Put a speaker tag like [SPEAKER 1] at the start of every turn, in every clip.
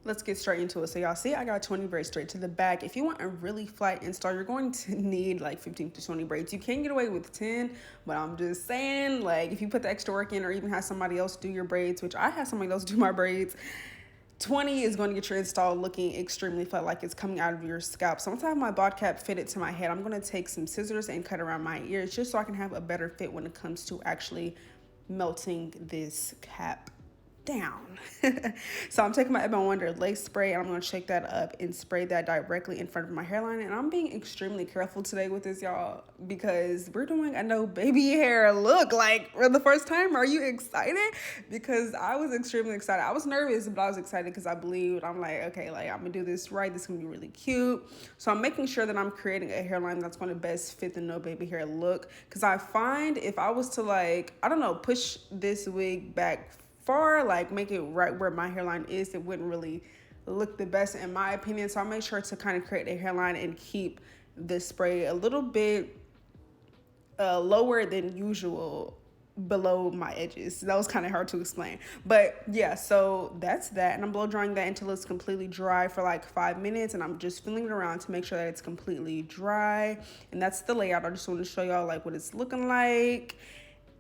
[SPEAKER 1] Let's get straight into it. So y'all see I got 20 braids straight to the back. If you want a really flat install, you're going to need like 15 to 20 braids. You can get away with 10, but I'm just saying, like, if you put the extra work in or even have somebody else do your braids, which I have somebody else do my braids, 20 is going to get your install looking extremely flat, like it's coming out of your scalp. So once I have my bob cap fitted to my head, I'm going to take some scissors and cut around my ears just so I can have a better fit when it comes to actually melting this cap down. So I'm taking my Ebon Wonder lace spray and I'm going to shake that up and spray that directly in front of my hairline. And I'm being extremely careful today with this, y'all, because we're doing a no baby hair look. Like, for the first time, are you excited? Because I was extremely excited. I was nervous, but I was excited because I believed. I'm like, okay, like, I'm gonna do this right. This is gonna be really cute. So I'm making sure that I'm creating a hairline that's going to best fit the no baby hair look. Because I find if I was to, like, I don't know, push this wig back far, like make it right where my hairline is, it wouldn't really look the best in my opinion. So I make sure to kind of create a hairline and keep the spray a little bit lower than usual below my edges. That was kind of hard to explain, but yeah, so that's that. And I'm blow drying that until it's completely dry for like 5 minutes, and I'm just feeling it around to make sure that it's completely dry. And that's the layout. I just want to show y'all like what it's looking like.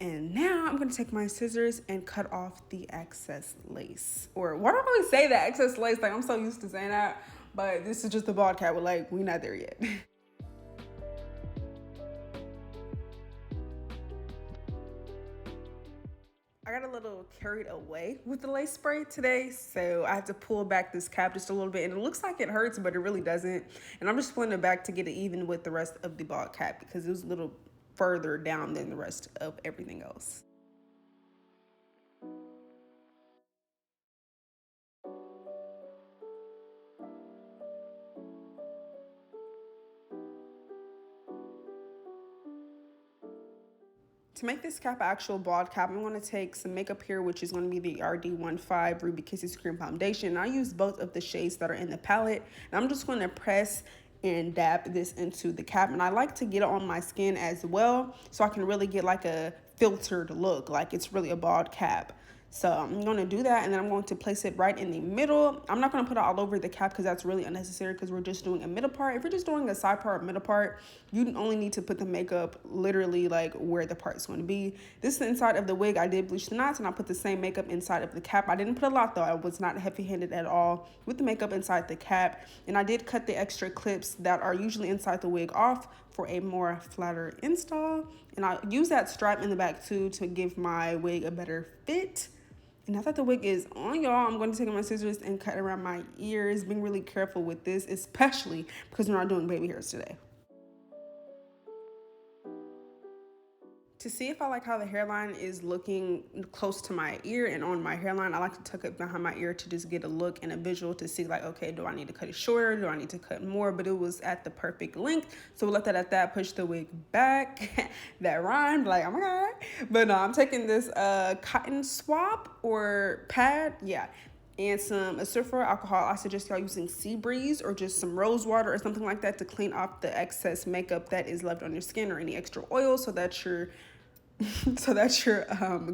[SPEAKER 1] And now I'm going to take my scissors and cut off the excess lace. Or why do I always say that, excess lace? Like, I'm so used to saying that. But this is just the bob cap, but like, we're not there yet. I got a little carried away with the lace spray today, so I had to pull back this cap just a little bit, and it looks like it hurts, but it really doesn't. And I'm just pulling it back to get it even with the rest of the bob cap because it was a little further down than the rest of everything else. To make this cap actual bald cap, I'm going to take some makeup here, which is going to be the RD15 Ruby Kisses Cream Foundation. I use both of the shades that are in the palette, and I'm just going to press and dab this into the cap. And I like to get it on my skin as well, so I can really get like a filtered look, like it's really a bald cap. So I'm going to do that, and then I'm going to place it right in the middle. I'm not going to put it all over the cap because that's really unnecessary because we're just doing a middle part. If you're just doing a side part or middle part, you only need to put the makeup literally like where the part is going to be. This is the inside of the wig. I did bleach the knots, and I put the same makeup inside of the cap. I didn't put a lot though. I was not heavy-handed at all with the makeup inside the cap. And I did cut the extra clips that are usually inside the wig off for a more flatter install. And I use that strap in the back too to give my wig a better fit. And now that the wig is on, y'all, I'm going to take my scissors and cut around my ears, being really careful with this, especially because we're not doing baby hairs today. To see if I like how the hairline is looking close to my ear and on my hairline, I like to tuck it behind my ear to just get a look and a visual to see like, okay, do I need to cut it shorter? Do I need to cut more? But it was at the perfect length. So we'll let that at that, push the wig back. That rhymed, like, oh my God. But no, I'm taking this cotton swab or pad, yeah, and some acidifier alcohol. I suggest y'all using Sea Breeze or just some rose water or something like that to clean off the excess makeup that is left on your skin or any extra oil, so that your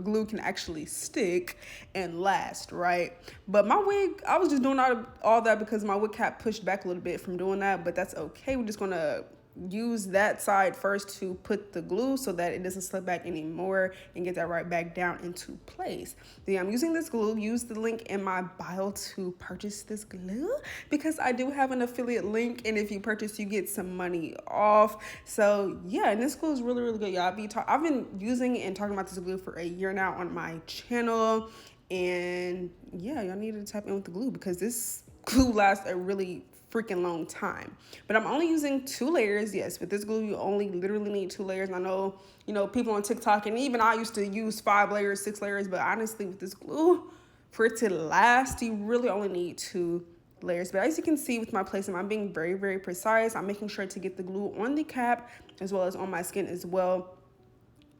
[SPEAKER 1] glue can actually stick and last, right? But my wig, I was just doing all that because my wig cap pushed back a little bit from doing that, but that's okay. We're just gonna use that side first to put the glue so that it doesn't slip back anymore and get that right back down into place. Then I'm using this glue. Use the link in my bio to purchase this glue because I do have an affiliate link, and if you purchase you get some money off. So yeah, and this glue is really, really good, y'all. I've been using and talking about this glue for a year now on my channel, and yeah, y'all need to tap in with the glue because this glue lasts a really freaking long time. But I'm only using 2 layers. Yes, with this glue you only literally need 2 layers. And I know, you know, people on TikTok, and even I used to use 5 layers, 6 layers, but honestly with this glue, for it to last, you really only need 2 layers. But as you can see with my placement, I'm being very, very precise. I'm making sure to get the glue on the cap as well as on my skin as well.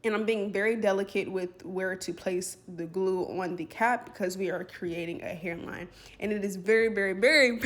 [SPEAKER 1] And I'm being very delicate with where to place the glue on the cap because we are creating a hairline. And it is very, very, very,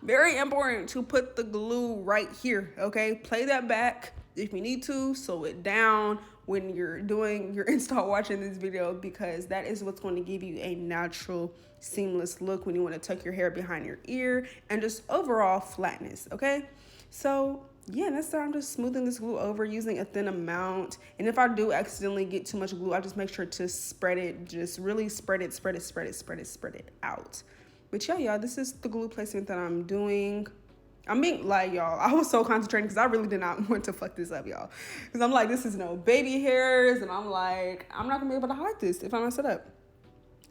[SPEAKER 1] very important to put the glue right here, okay? Play that back if you need to, sew it down, when you're doing your install watching this video, because that is what's going to give you a natural, seamless look when you want to tuck your hair behind your ear and just overall flatness, okay? So yeah, that's how I'm just smoothing this glue over using a thin amount. And if I do accidentally get too much glue, I just make sure to spread it, just really spread it out. But yeah, y'all, this is the glue placement that I'm doing. I'm being like, y'all, I was so concentrating because I really did not want to fuck this up, y'all. Because I'm like, this is no baby hairs, and I'm like, I'm not gonna be able to hide this if I mess it up.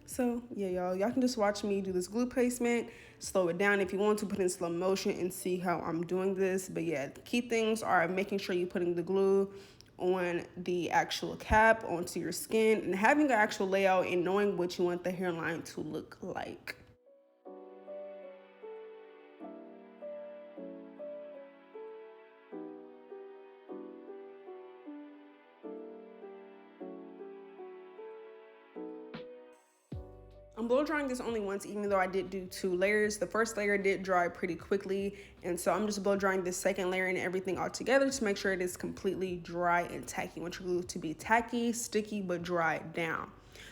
[SPEAKER 1] So yeah, y'all can just watch me do this glue placement, slow it down if you want to, put in slow motion and see how I'm doing this. But yeah, the key things are making sure you're putting the glue on the actual cap onto your skin and having an actual layout and knowing what you want the hairline to look like. I'm blow drying this only once, even though I did do 2 layers. The first layer did dry pretty quickly, and so I'm just blow drying this second layer and everything all together to make sure it is completely dry and tacky. You want your glue to be tacky, sticky, but dry down.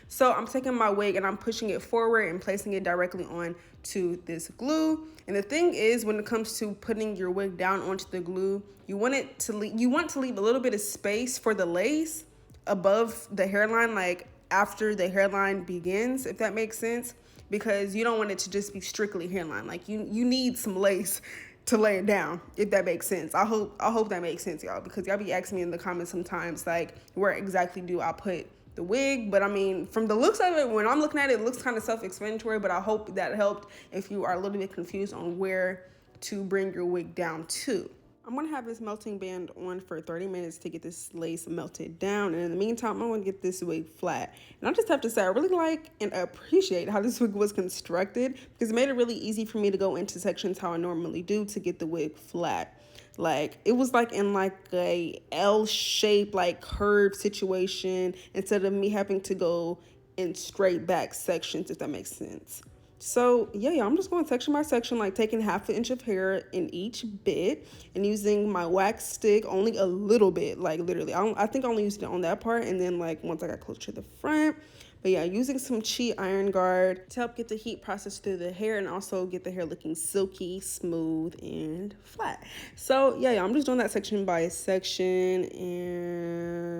[SPEAKER 1] So I'm taking my wig and I'm pushing it forward and placing it directly on to this glue. And the thing is, when it comes to putting your wig down onto the glue, you want to leave a little bit of space for the lace above the hairline, like after the hairline begins, if that makes sense, because you don't want it to just be strictly hairline. Like you need some lace to lay it down, if that makes sense. I hope that makes sense, y'all, because y'all be asking me in the comments sometimes, like, where exactly do I put the wig? But I mean, from the looks of it, when I'm looking at it, it looks kind of self-explanatory, but I hope that helped if you are a little bit confused on where to bring your wig down to. I'm gonna have this melting band on for 30 minutes to get this lace melted down. And in the meantime, I'm gonna get this wig flat. And I just have to say, I really like and appreciate how this wig was constructed, because it made it really easy for me to go into sections how I normally do to get the wig flat. Like, it was like in like a L-shaped, like curved situation, instead of me having to go in straight back sections, if that makes sense. So yeah, I'm just going section by section, like taking ½ inch of hair in each bit and using my wax stick only a little bit, like literally. I think I only used it on that part, and then like once I got closer to the front. But yeah, using some Chi Iron Guard to help get the heat process through the hair and also get the hair looking silky, smooth, and flat. So yeah, I'm just doing that section by section. And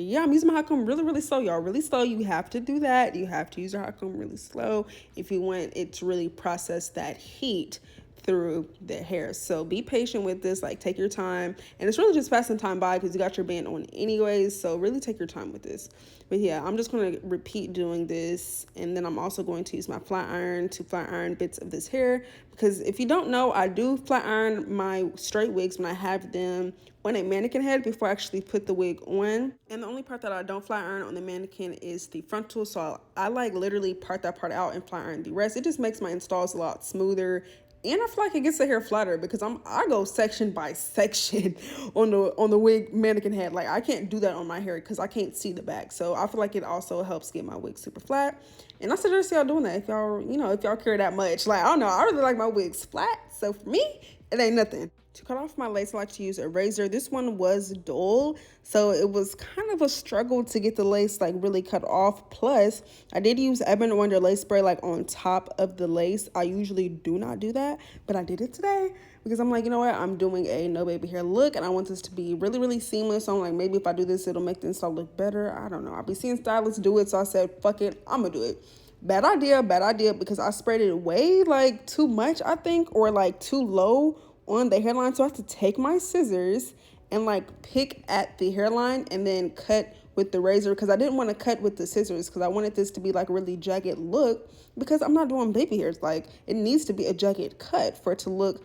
[SPEAKER 1] yeah, I'm using my hot comb really slow, y'all. Really slow. You have to do that. You have to use your hot comb really slow if you want it to really process that heat through the hair. So be patient with this, like take your time. And it's really just passing time by because you got your band on anyways, so really take your time with this. But yeah, I'm just going to repeat doing this, and then I'm also going to use my flat iron to flat iron bits of this hair, because if you don't know, I do flat iron my straight wigs when I have them on a mannequin head before I actually put the wig on. And the only part that I don't flat iron on the mannequin is the frontal, so I like literally part that part out and flat iron the rest. It just makes my installs a lot smoother. And I feel like it gets the hair flatter because I go section by section on the wig mannequin head. Like I can't do that on my hair because I can't see the back. So I feel like it also helps get my wig super flat. And I suggest y'all doing that if y'all, if y'all care that much. Like, I don't know, I really like my wigs flat. So for me, it ain't nothing. To cut off my lace, I like to use a razor. This one was dull, so it was kind of a struggle to get the lace like really cut off. Plus, I did use Ebon Wonder lace spray like on top of the lace. I usually do not do that, but I did it today because I'm like, you know what? I'm doing a no baby hair look, and I want this to be really seamless. So I'm like, maybe if I do this, it'll make the install look better. I don't know. I'll be seeing stylists do it, so I said, fuck it, I'm gonna do it. Bad idea because I sprayed it way like too much, I think, or like too low on the hairline. So I have to take my scissors and like pick at the hairline and then cut with the razor, because I didn't want to cut with the scissors because I wanted this to be like a really jagged look, because I'm not doing baby hairs. Like it needs to be a jagged cut for it to look,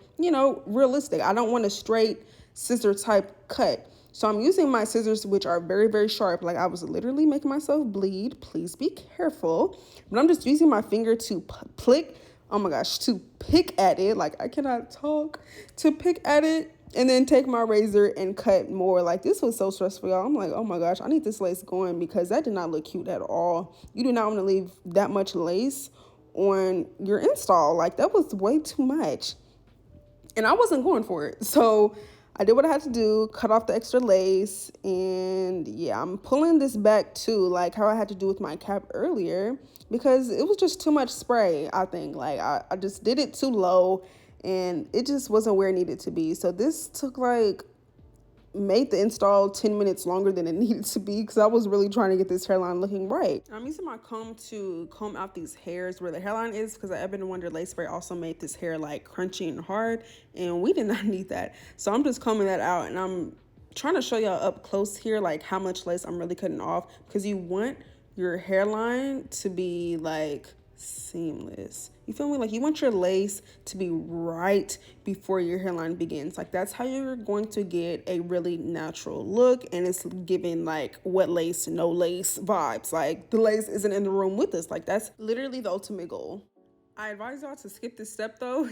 [SPEAKER 1] realistic. I don't want a straight scissor type cut. So I'm using my scissors, which are very sharp. Like I was literally making myself bleed. Please be careful. But I'm just using my finger to to pick at it. Like I cannot talk. To pick at it and then take my razor and cut more. Like this was so stressful, y'all. I'm like, oh my gosh, I need this lace going because that did not look cute at all. You do not want to leave that much lace on your install. Like that was way too much. And I wasn't going for it. So I did what I had to do, cut off the extra lace, and yeah, I'm pulling this back too, like how I had to do with my cap earlier, because it was just too much spray, I think. Like, I just did it too low, and it just wasn't where it needed to be. So this took like, made the install 10 minutes longer than it needed to be, because I was really trying to get this hairline looking right. I'm using my comb to comb out these hairs where the hairline is, because the Ebon Wonder lace spray also made this hair like crunchy and hard, and we did not need that. So I'm just combing that out, and I'm trying to show y'all up close here like how much lace I'm really cutting off, because you want your hairline to be like seamless. You feel me? Like, you want your lace to be right before your hairline begins. Like, that's how you're going to get a really natural look, and it's giving like wet lace, no lace vibes. Like, the lace isn't in the room with us. Like, that's literally the ultimate goal. I advise y'all to skip this step though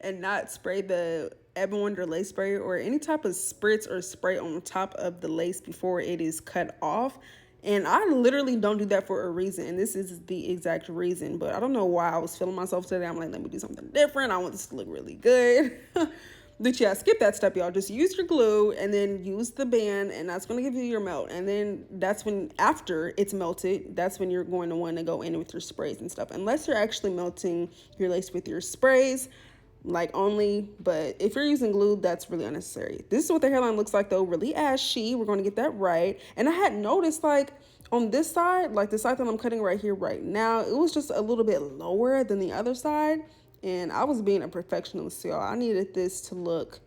[SPEAKER 1] and not spray the Ebon Wonder lace spray or any type of spritz or spray on top of the lace before it is cut off. And I literally don't do that for a reason, and this is the exact reason. But I don't know why I was feeling myself today. I'm like, let me do something different. I want this to look really good. But yeah, skip that step, y'all. Just use your glue and then use the band, and that's going to give you your melt. And then that's when, after it's melted, that's when you're going to want to go in with your sprays and stuff. Unless you're actually melting your lace with your sprays, like only, but if you're using glue, that's really unnecessary. This is what the hairline looks like though, really ashy. We're going to get that right. And I had noticed like on this side, like the side that I'm cutting right here right now, it was just a little bit lower than the other side, and I was being a perfectionist, y'all. I needed this to look,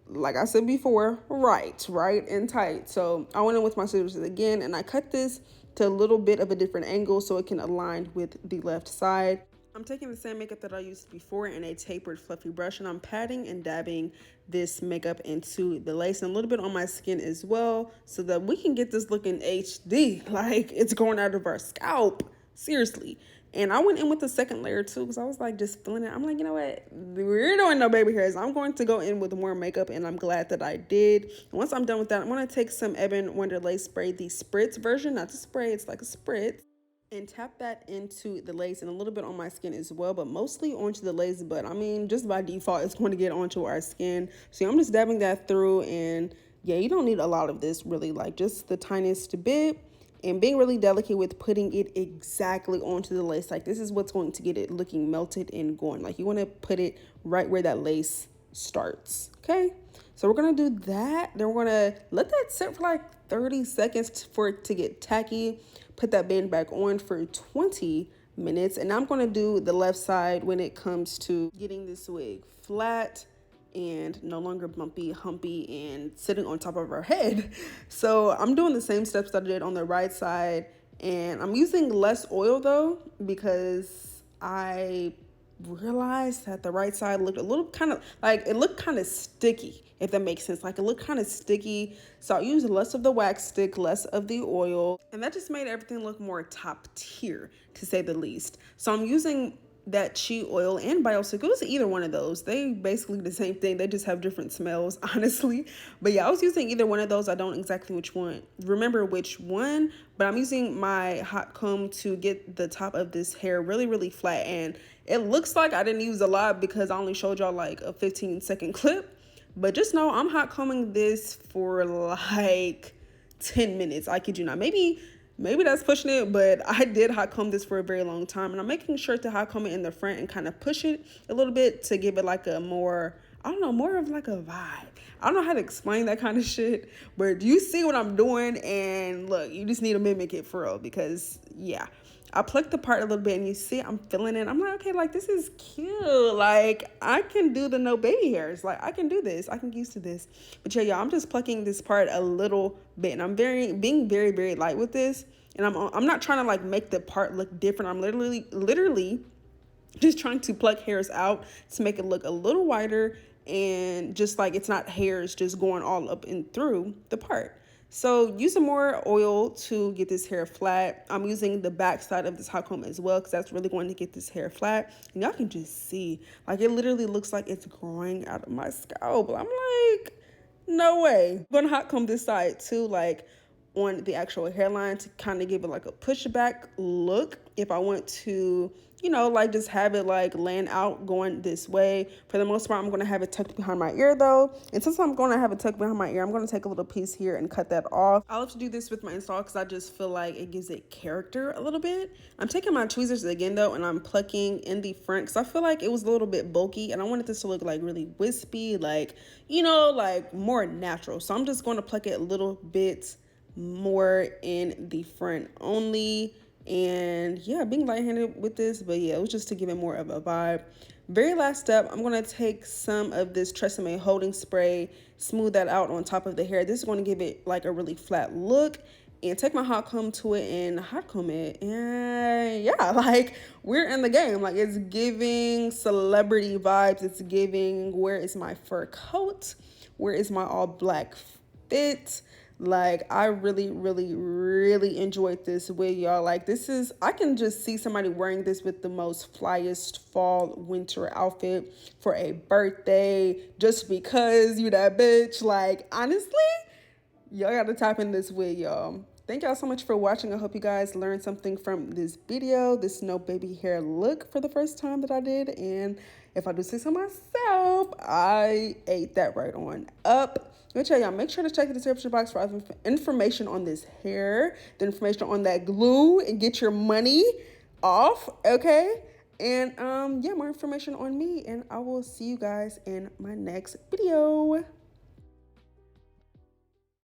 [SPEAKER 1] like I said before, right and tight. So I went in with my scissors again, and I cut this to a little bit of a different angle so it can align with the left side. I'm taking the same makeup that I used before in a tapered fluffy brush, and I'm patting and dabbing this makeup into the lace and a little bit on my skin as well, so that we can get this looking HD, like it's going out of our scalp, seriously. And I went in with the second layer too, because I was like just feeling it. I'm like, you know what, we're doing no baby hairs. I'm going to go in with more makeup, and I'm glad that I did. And once I'm done with that, I'm going to take some Ebon Wonder lace spray, the spritz version, not the spray, it's like a spritz, and tap that into the lace and a little bit on my skin as well, but mostly onto the lace. But I mean, just by default, it's going to get onto our skin. So I'm just dabbing that through, and yeah, you don't need a lot of this really, like just the tiniest bit, and being really delicate with putting it exactly onto the lace. Like, this is what's going to get it looking melted and going. Like, you want to put it right where that lace starts. Okay, so we're gonna do that. Then we're gonna let that sit for like 30 seconds for it to get tacky. Put that band back on for 20 minutes. And I'm going to do the left side when it comes to getting this wig flat and no longer bumpy, humpy, and sitting on top of our head. So I'm doing the same steps that I did on the right side. And I'm using less oil though, because I realized that the right side looked a little kind of like, it looked kind of sticky, if that makes sense. Like, it looked kind of sticky, so I used less of the wax stick, less of the oil, and that just made everything look more top tier, to say the least. So I'm using that Chi oil and Biostick. It was either one of those. They basically the same thing. They just have different smells, honestly. But yeah, I was using either one of those. I don't exactly remember which one, but I'm using my hot comb to get the top of this hair really, really flat. And it looks like I didn't use a lot because I only showed y'all like a 15-second clip. But just know I'm hot combing this for like 10 minutes. I kid you not. Maybe that's pushing it, but I did hot comb this for a very long time, and I'm making sure to hot comb it in the front and kind of push it a little bit to give it like a more, I don't know, more of like a vibe. I don't know how to explain that kind of shit, but you see what I'm doing, and look, you just need to mimic it for real, because yeah, I plucked the part a little bit, and you see I'm feeling it. I'm like, okay, like this is cute. Like, I can do the no baby hairs. Like, I can do this. I can get used to this. But yeah, y'all, I'm just plucking this part a little bit, and I'm being very, very light with this. And I'm not trying to like make the part look different. I'm literally just trying to pluck hairs out to make it look a little wider, and just like it's not hairs just going all up and through the part. So use some more oil to get this hair flat. I'm using the back side of this hot comb as well, because that's really going to get this hair flat. And y'all can just see, like, it literally looks like it's growing out of my scalp. I'm like, no way. I'm gonna hot comb this side too, like on the actual hairline to kind of give it like a pushback look. If I want to, you know, like just have it like laying out going this way. For the most part, I'm going to have it tucked behind my ear though. And since I'm going to have it tucked behind my ear, I'm going to take a little piece here and cut that off. I love to do this with my install because I just feel like it gives it character a little bit. I'm taking my tweezers again though, and I'm plucking in the front because I feel like it was a little bit bulky and I wanted this to look like really wispy, like, you know, like more natural. So I'm just going to pluck it a little bit more in the front only. And yeah, being light-handed with this, but yeah, it was just to give it more of a vibe. Very last step, I'm going to take some of this Tresemme holding spray, smooth that out on top of the hair. This is going to give it like a really flat look, and take my hot comb to it and hot comb it. And yeah, like we're in the game. Like it's giving celebrity vibes. It's giving, where is my fur coat? Where is my all black fit? Like I really enjoyed this wig, y'all. Like this is, I can just see somebody wearing this with the most flyest fall winter outfit for a birthday, just because you that bitch. Like honestly, y'all gotta tap in this wig, y'all. Thank y'all so much for watching. I hope you guys learned something from this video, this no baby hair look for the first time that I did. And if I do say so myself, I ate that right on up. Let me tell y'all, make sure to check the description box for other information on this hair, the information on that glue, and get your money off, okay? And yeah, more information on me, and I will see you guys in my next video.